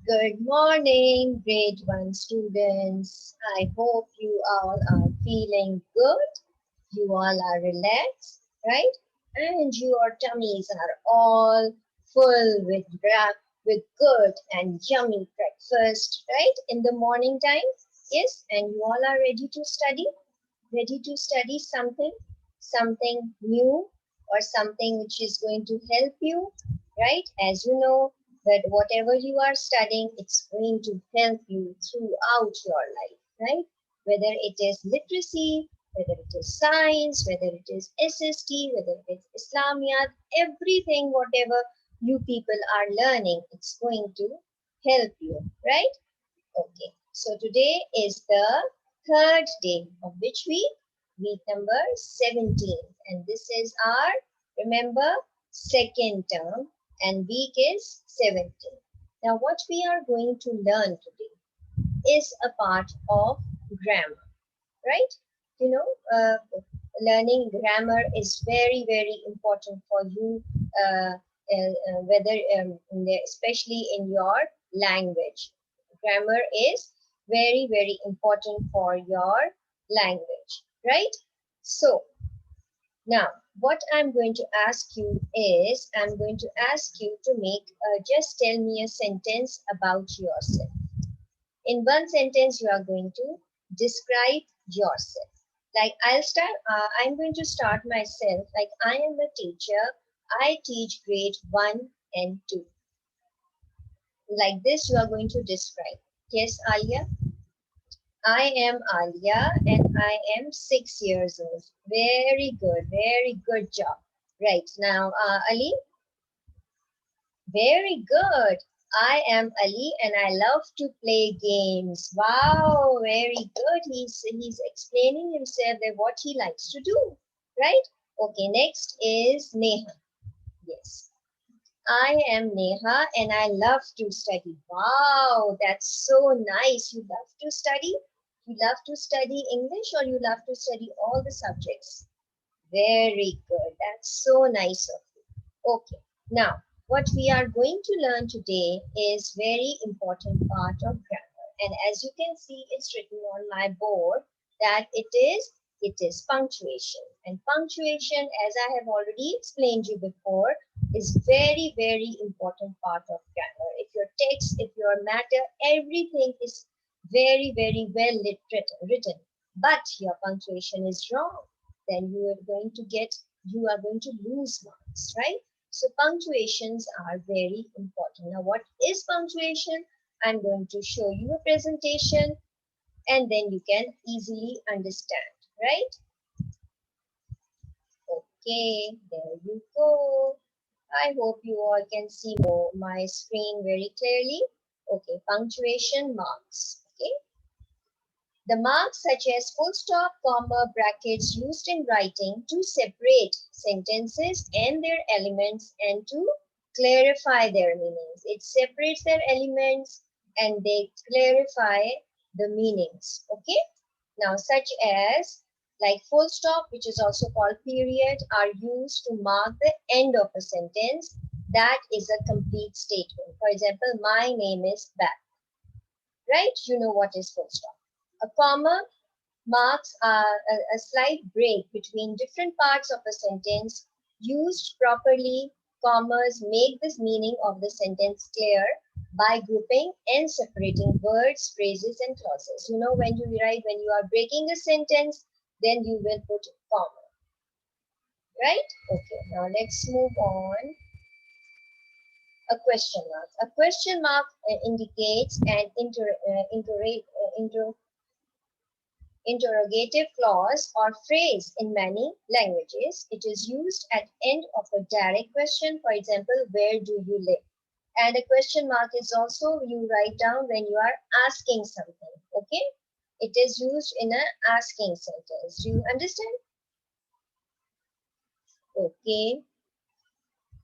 Good morning, grade 1 students. I hope you all are feeling good. You all are relaxed, right? And your tummies are all full with good and yummy breakfast, right? In the morning time. Yes, and you all are ready to study something new or something which is going to help you, right? As you know, that whatever you are studying, it's going to help you throughout your life, right? Whether it is literacy, whether it is science, whether it is SST, whether it is Islamiyat, everything, whatever you people are learning, it's going to help you, right? Okay, so today is the third day of which week number 17. And this is our, remember, second term and week is 17. Now what we are going to learn today is a part of grammar, right? You know, learning grammar is very, very important for you, whether especially in your language. Grammar is very, very important for your language, right? So now what I'm going to ask you is, I'm going to ask you to make, just tell me a sentence about yourself. In one sentence, you are going to describe yourself. Like I'm going to start myself. Like, I am a teacher. I teach grade 1 and 2. Like this, you are going to describe. Yes, Alia? I am Alia and I am 6 years old. Very good job. Right, now Ali, very good. I am Ali and I love to play games. Wow, very good. He's explaining himself that what he likes to do, right? Okay, next is Neha. Yes. I am Neha and I love to study. Wow, that's so nice. You love to study? You love to study English or you love to study all the subjects? Very good. That's so nice of you. Okay. Now, what we are going to learn today is very important part of grammar. And as you can see, it's written on my board that it is punctuation. And punctuation, as I have already explained you before, is very, very important part of grammar. If your text, if your matter, everything is very, very well written, but your punctuation is wrong, then you are going to lose marks, right? So punctuations are very important. Now, what is punctuation? I'm going to show you a presentation and then you can easily understand, right? Okay, there you go. I hope you all can see my screen very clearly. Okay, punctuation marks. Okay. The marks such as full stop, comma, brackets used in writing to separate sentences and their elements and to clarify their meanings. It separates their elements and they clarify the meanings. Okay. Now, such as like full stop, which is also called period, are used to mark the end of a sentence that is a complete statement. For example, my name is Beth. Right? You know what is full stop. A comma marks a slight break between different parts of a sentence. Used properly, commas make this meaning of the sentence clear by grouping and separating words, phrases, and clauses. You know, when you are breaking a sentence, then you will put comma. Right? Okay, now let's move on. A question mark. A question mark indicates an interrogative clause or phrase in many languages. It is used at end of a direct question. For example, where do you live? And a question mark is also you write down when you are asking something. Okay? It is used in an asking sentence. Do you understand? Okay.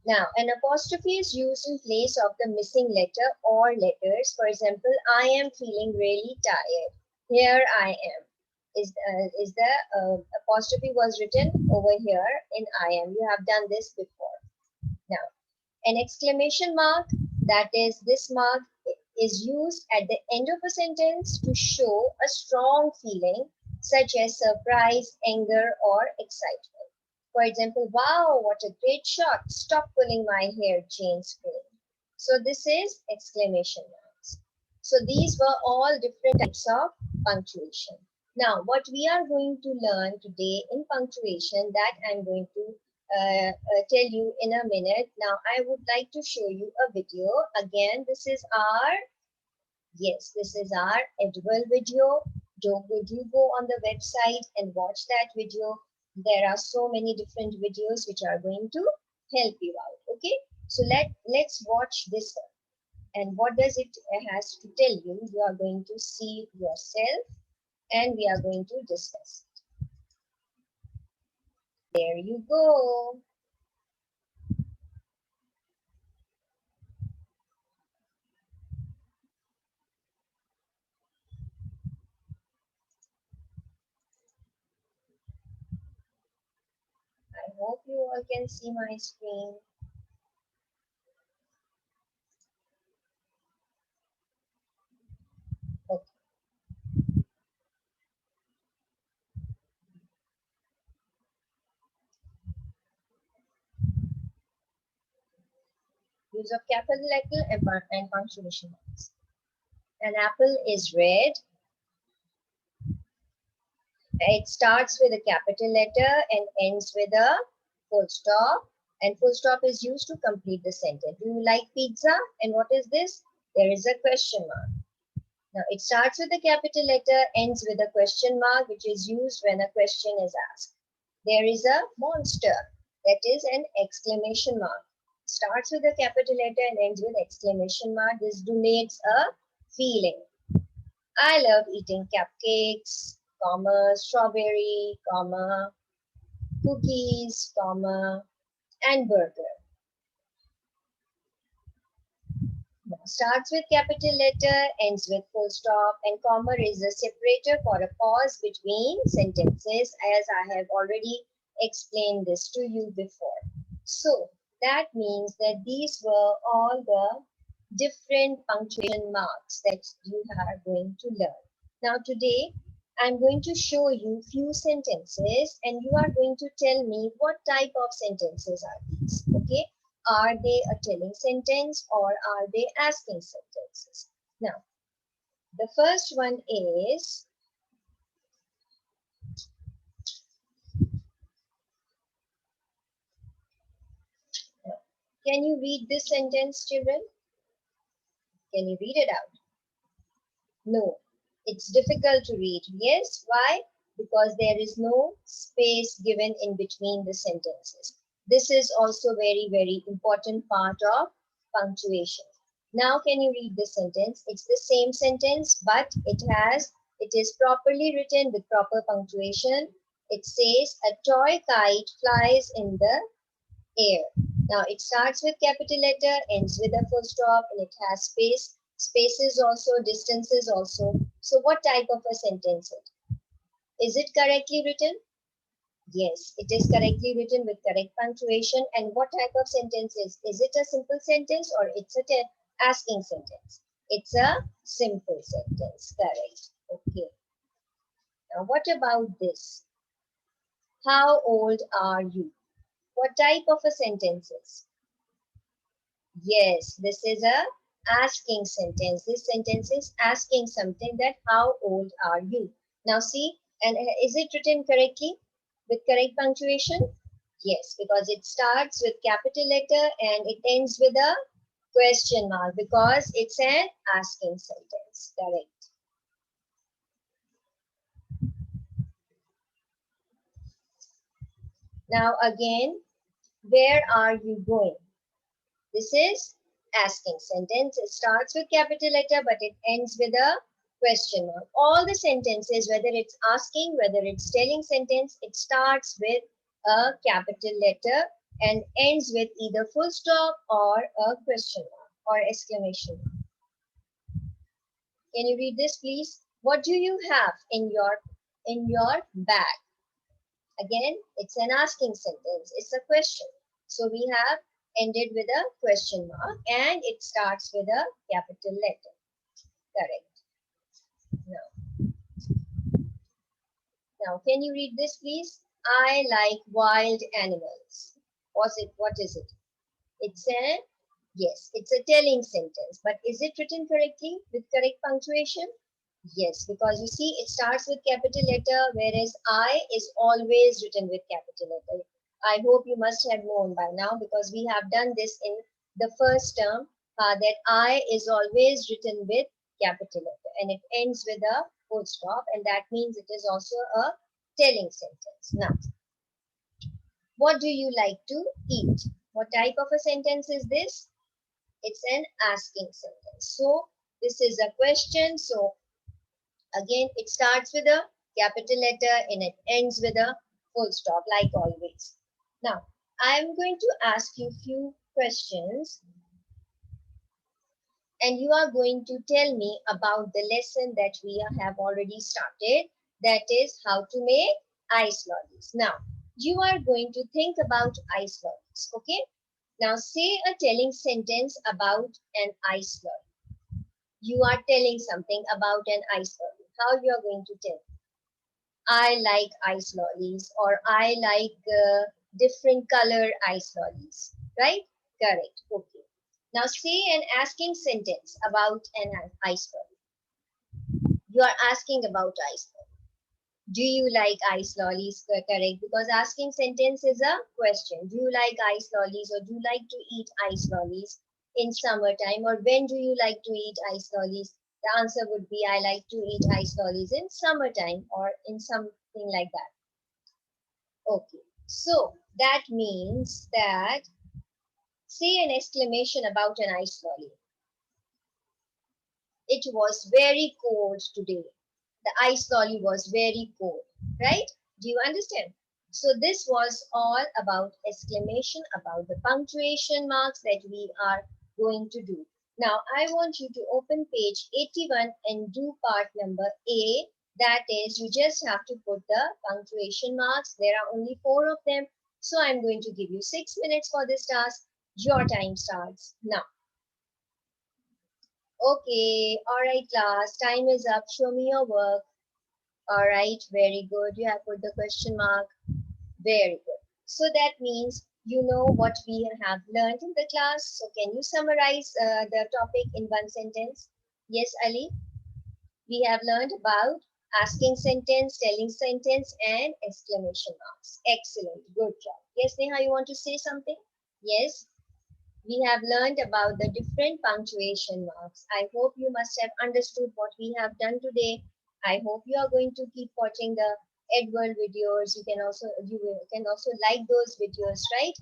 Now, an apostrophe is used in place of the missing letter or letters. For example, I am feeling really tired. Here I am. Is the apostrophe was written over here in I am. You have done this before. Now, an exclamation mark, that is this mark, is used at the end of a sentence to show a strong feeling such as surprise, anger, or excitement. For example, wow, what a great shot. Stop pulling my hair, Jane screamed. So this is exclamation marks. So these were all different types of punctuation. Now, what we are going to learn today in punctuation that I'm going to tell you in a minute. Now, I would like to show you a video. Again, this is our this is our edible video. Would you go on the website and watch that video? There are so many different videos which are going to help you out. Okay, so let's watch this one. And what does it has to tell you? You are going to see it yourself, and we are going to discuss it. There you go. I hope you all can see my screen. Okay. Use of capital letter and punctuation marks. An apple is red. It starts with a capital letter and ends with a full stop. And full stop is used to complete the sentence. Do you like pizza? And what is this? There is a question mark. Now it starts with a capital letter, ends with a question mark, which is used when a question is asked. There is a monster. That is an exclamation mark. Starts with a capital letter and ends with exclamation mark. This denotes a feeling. I love eating cupcakes, comma, strawberry, comma, cookies, comma, and burger. Now, starts with capital letter, ends with full stop, and comma is a separator for a pause between sentences, as I have already explained this to you before. So, that means that these were all the different punctuation marks that you are going to learn. Now today, I'm going to show you few sentences and you are going to tell me what type of sentences are these, okay? Are they a telling sentence or are they asking sentences? Now, the first one is, can you read this sentence, children? Can you read it out? No, it's difficult to read. Yes, why? Because there is no space given in between the sentences. This is also very, very important part of punctuation. Now, can you read the sentence? It's the same sentence, but it is properly written with proper punctuation. It says, a toy kite flies in the air. Now it starts with capital letter, ends with a full stop, and it has space. Spaces also, distances also. So what type of a sentence it? Is it correctly written? Yes, it is correctly written with correct punctuation. And what type of sentence is it a simple sentence or it's a asking sentence? It's a simple sentence, correct. Okay. Now what about this? How old are you? What type of a sentence is? Yes, this is a asking sentence. This sentence is asking something, that how old are you? Now see, and is it written correctly with correct punctuation? Yes, because it starts with capital letter and it ends with a question mark because it's an asking sentence. Correct. Now again, where are you going? This is asking sentence. It starts with capital letter, but it ends with a question mark. All the sentences, whether it's asking, whether it's telling sentence, it starts with a capital letter and ends with either full stop or a question mark or exclamation mark. Can you read this, please? What do you have in your bag? Again, it's an asking sentence. It's a question. So we have ended with a question mark and it starts with a capital letter. Correct. Now, now, can you read this, please? I like wild animals. What is it? It's a, yes, it's a telling sentence. But is it written correctly with correct punctuation? Yes, because you see, it starts with capital letter, whereas I is always written with capital letter. I hope you must have known by now because we have done this in the first term, that I is always written with capital letter and it ends with a full stop, and that means it is also a telling sentence. Now, what do you like to eat? What type of a sentence is this? It's an asking sentence. So this is a question. So again, it starts with a capital letter and it ends with a full stop, like always. Now, I'm going to ask you few questions and you are going to tell me about the lesson that we have already started. That is how to make ice lollies. Now, you are going to think about ice lollies, okay? Now, say a telling sentence about an ice lolly. You are telling something about an ice lolly. How you are going to tell? I like ice lollies or I like different color ice lollies, right? Correct. Okay. Now say an asking sentence about an ice lolly. You are asking about ice lolly. Do you like ice lollies? Correct. Because asking sentence is a question. Do you like ice lollies or do you like to eat ice lollies in summertime, or when do you like to eat ice lollies? The answer would be I like to eat ice lollies in summertime or in something like that. Okay, so that means that say an exclamation about an ice lolly. It was very cold today. The ice lolly was very cold, right? Do you understand? So this was all about exclamation, about the punctuation marks that we are going to do. Now I want you to open page 81 and do part number A. That is, you just have to put the punctuation marks. There are only 4 of them. So I'm going to give you 6 minutes for this task. Your time starts now. Okay, all right, class. Time is up. Show me your work. All right, very good. You have put the question mark. Very good. So that means you know what we have learned in the class. So can you summarize the topic in one sentence? Yes, Ali. We have learned about asking sentence, telling sentence, and exclamation marks. Excellent. Good job. Yes, Neha, you want to say something? Yes. We have learned about the different punctuation marks. I hope you must have understood what we have done today. I hope you are going to keep watching the Edward videos. You can also like those videos, right?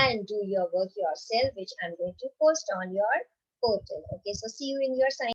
And do your work yourself, which I'm going to post on your portal. Okay, so see you in your sign.